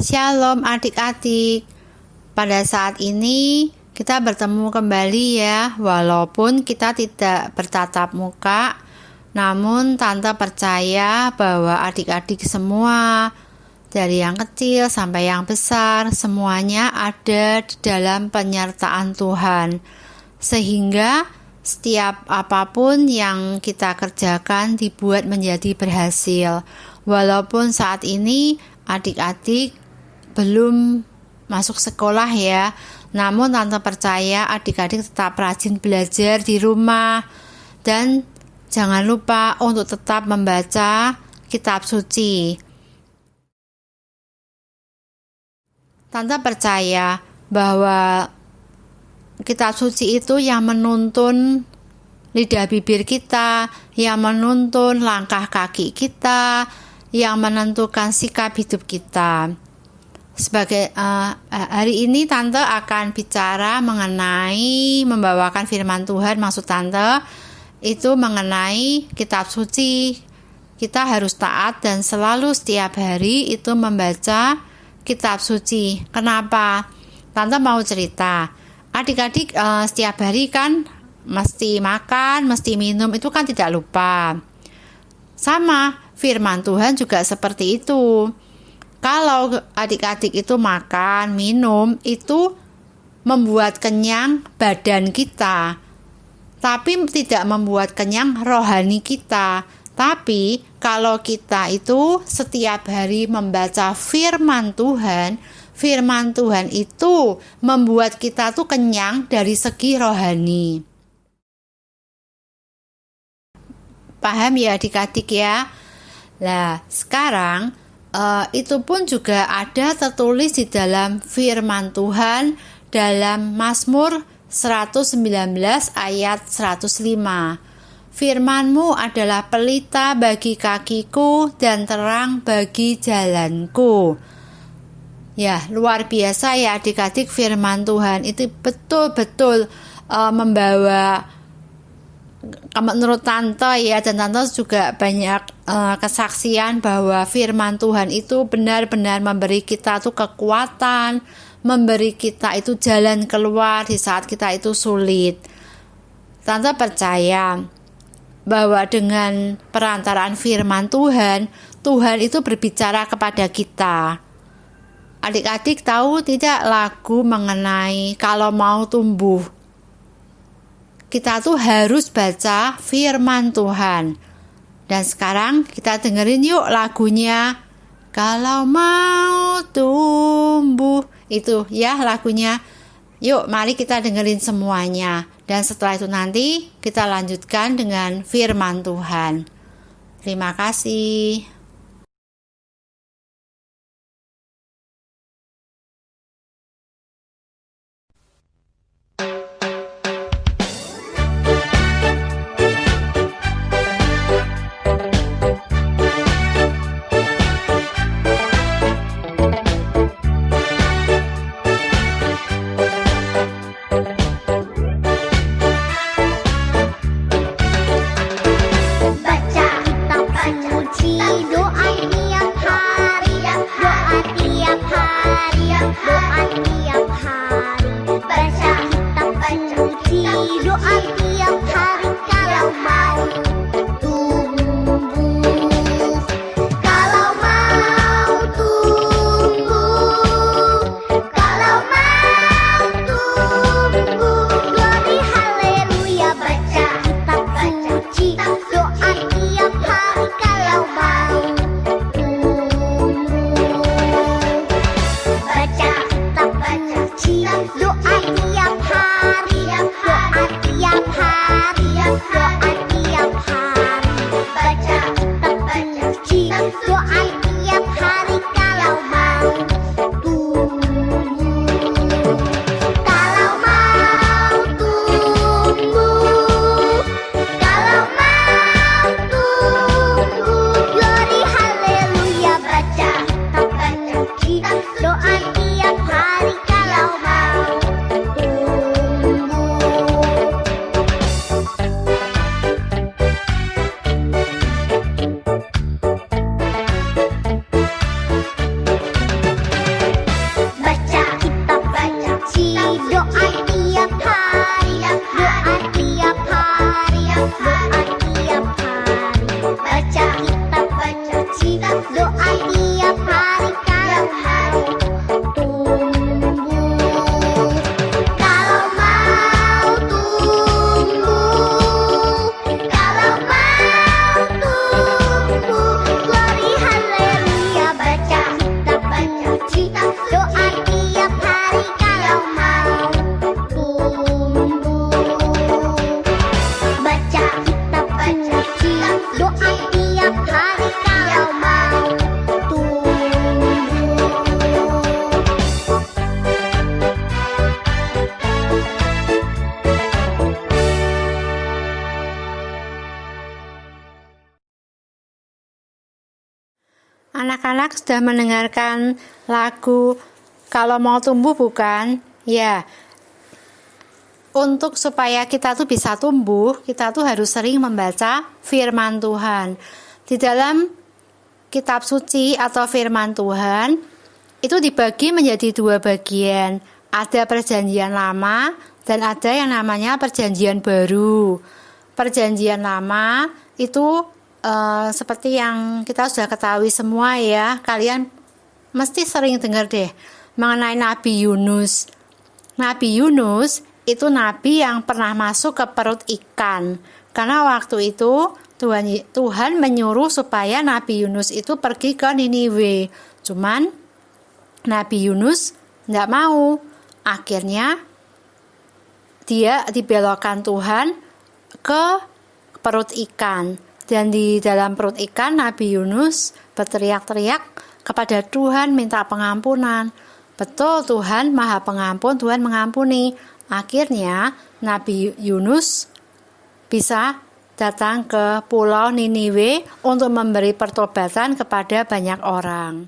Shalom adik-adik. Pada saat ini kita bertemu kembali ya. Walaupun kita tidak bertatap muka, namun Tante percaya bahwa adik-adik semua, dari yang kecil sampai yang besar, semuanya ada di dalam penyertaan Tuhan. Sehingga setiap apapun yang kita kerjakan dibuat menjadi berhasil. Walaupun saat ini adik-adik belum masuk sekolah ya, namun Tante percaya adik-adik tetap rajin belajar di rumah. Dan jangan lupa untuk tetap membaca kitab suci. Tante percaya bahwa kitab suci itu yang menuntun lidah bibir kita, yang menuntun langkah kaki kita, yang menentukan sikap hidup kita. Sebagai hari ini Tante akan bicara mengenai membawakan firman Tuhan. Maksud Tante itu mengenai kitab suci. Kita harus taat dan selalu setiap hari itu membaca kitab suci. Kenapa? Tante mau cerita. Adik-adik setiap hari kan mesti makan, mesti minum, itu kan tidak lupa. Sama firman Tuhan juga seperti itu. Kalau adik-adik itu makan, minum, itu membuat kenyang badan kita, tapi tidak membuat kenyang rohani kita. Tapi kalau kita itu setiap hari membaca firman Tuhan itu membuat kita tuh kenyang dari segi rohani. Paham ya adik-adik ya? Nah, sekarang itu pun juga ada tertulis di dalam firman Tuhan dalam Mazmur 119 ayat 105. Firman-Mu adalah pelita bagi kakiku dan terang bagi jalanku. Ya, luar biasa ya adik-adik, firman Tuhan itu betul-betul membawa, menurut Tante ya, dan Tante juga banyak kesaksian bahwa firman Tuhan itu benar-benar memberi kita tuh kekuatan, memberi kita itu jalan keluar di saat kita itu sulit. Tante percaya bahwa dengan perantaraan firman Tuhan, Tuhan itu berbicara kepada kita. Adik-adik tahu tidak lagu mengenai kalau mau tumbuh? Kita tuh harus baca firman Tuhan. Dan sekarang kita dengerin yuk lagunya. Kalau mau tumbuh, itu ya lagunya. Yuk mari kita dengerin semuanya. Dan setelah itu nanti kita lanjutkan dengan firman Tuhan. Terima kasih. Anak-anak sudah mendengarkan lagu Kalau Mau Tumbuh Bukan? Ya, untuk supaya kita tuh bisa tumbuh, kita tuh harus sering membaca firman Tuhan. Di dalam kitab suci atau firman Tuhan, itu dibagi menjadi 2 bagian. Ada perjanjian lama dan ada yang namanya perjanjian baru. Perjanjian lama itu seperti yang kita sudah ketahui semua ya, kalian mesti sering dengar deh mengenai Nabi Yunus. Nabi Yunus itu nabi yang pernah masuk ke perut ikan, karena waktu itu Tuhan menyuruh supaya Nabi Yunus itu pergi ke Niniwe. Cuman Nabi Yunus tidak mau. Akhirnya dia dibelokkan Tuhan ke perut ikan. Dan di dalam perut ikan Nabi Yunus berteriak-teriak kepada Tuhan minta pengampunan. Betul, Tuhan Maha Pengampun, Tuhan mengampuni. Akhirnya Nabi Yunus bisa datang ke Pulau Niniwe untuk memberi pertobatan kepada banyak orang.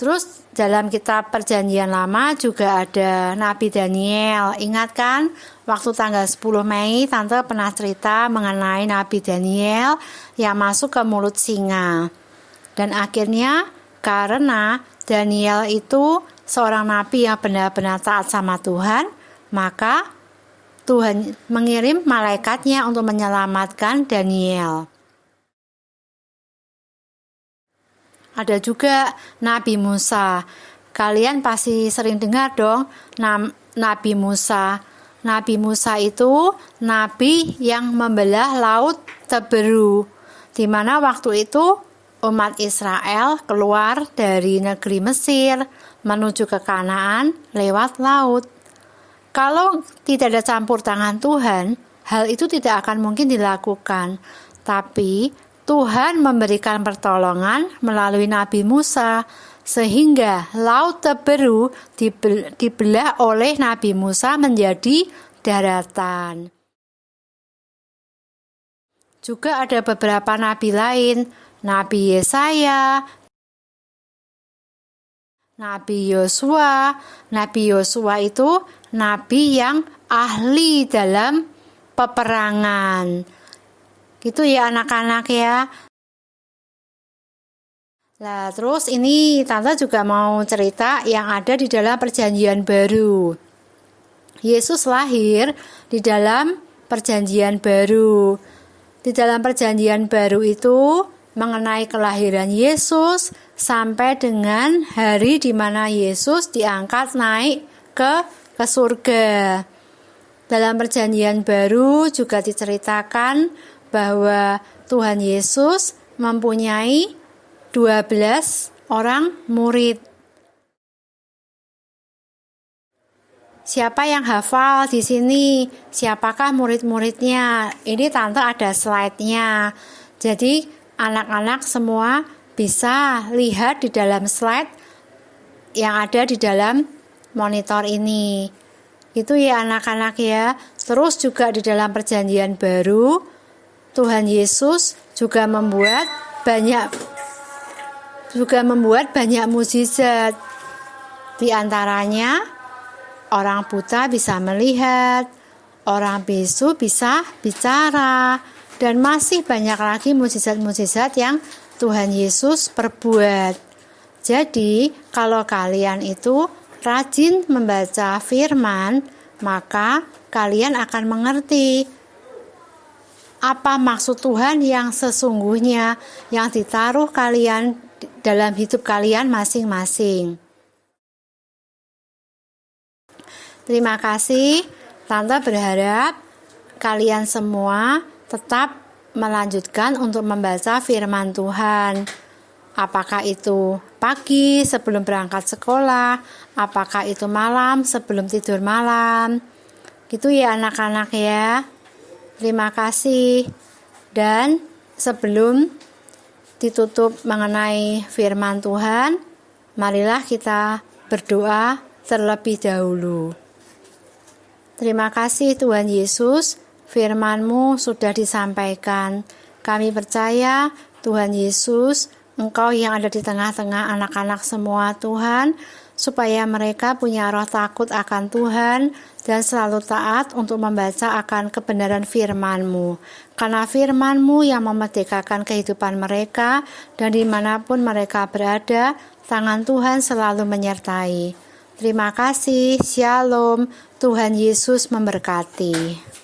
Terus dalam kitab Perjanjian Lama juga ada Nabi Daniel. Ingat kan waktu tanggal 10 Mei Tante pernah cerita mengenai Nabi Daniel yang masuk ke mulut singa. Dan akhirnya karena Daniel itu seorang nabi yang benar-benar taat sama Tuhan, maka Tuhan mengirim malaikatnya untuk menyelamatkan Daniel. Ada juga Nabi Musa. Kalian pasti sering dengar dong Nabi Musa. Nabi Musa itu nabi yang membelah laut Teberu, di mana waktu itu umat Israel keluar dari negeri Mesir menuju ke Kanaan lewat laut. Kalau tidak ada campur tangan Tuhan, hal itu tidak akan mungkin dilakukan. Tapi Tuhan memberikan pertolongan melalui Nabi Musa, sehingga laut Teberu dibelah oleh Nabi Musa menjadi daratan. Juga ada beberapa nabi lain, Nabi Yesaya, Nabi Yosua. Nabi Yosua itu nabi yang ahli dalam peperangan. Gitu ya anak-anak ya. Nah, terus ini Tante juga mau cerita yang ada di dalam Perjanjian Baru. Yesus lahir di dalam Perjanjian Baru. Di dalam Perjanjian Baru itu mengenai kelahiran Yesus sampai dengan hari di mana Yesus diangkat naik ke surga. Dalam Perjanjian Baru juga diceritakan bahwa Tuhan Yesus mempunyai 12 orang murid. Siapa yang hafal di sini? Siapakah murid-muridnya? Ini Tante ada slide-nya. Jadi anak-anak semua bisa lihat di dalam slide yang ada di dalam monitor ini. Itu ya anak-anak ya. Terus juga di dalam Perjanjian Baru Tuhan Yesus juga membuat banyak mukjizat. Di antaranya orang buta bisa melihat, orang bisu bisa bicara, dan masih banyak lagi mukjizat-mukjizat yang Tuhan Yesus perbuat. Jadi, kalau kalian itu rajin membaca firman, maka kalian akan mengerti apa maksud Tuhan yang sesungguhnya yang ditaruh kalian dalam hidup kalian masing-masing. Terima kasih. Tante berharap kalian semua tetap melanjutkan untuk membaca firman Tuhan. Apakah itu pagi sebelum berangkat sekolah, apakah itu malam sebelum tidur malam. Gitu ya anak-anak ya. Terima kasih. Dan sebelum ditutup mengenai firman Tuhan, marilah kita berdoa terlebih dahulu. Terima kasih Tuhan Yesus, firman-Mu sudah disampaikan. Kami percaya Tuhan Yesus, Engkau yang ada di tengah-tengah anak-anak semua Tuhan, supaya mereka punya roh takut akan Tuhan dan selalu taat untuk membaca akan kebenaran firman-Mu. Karena firman-Mu yang memerdekakan kehidupan mereka dan dimanapun mereka berada, tangan Tuhan selalu menyertai. Terima kasih, Shalom, Tuhan Yesus memberkati.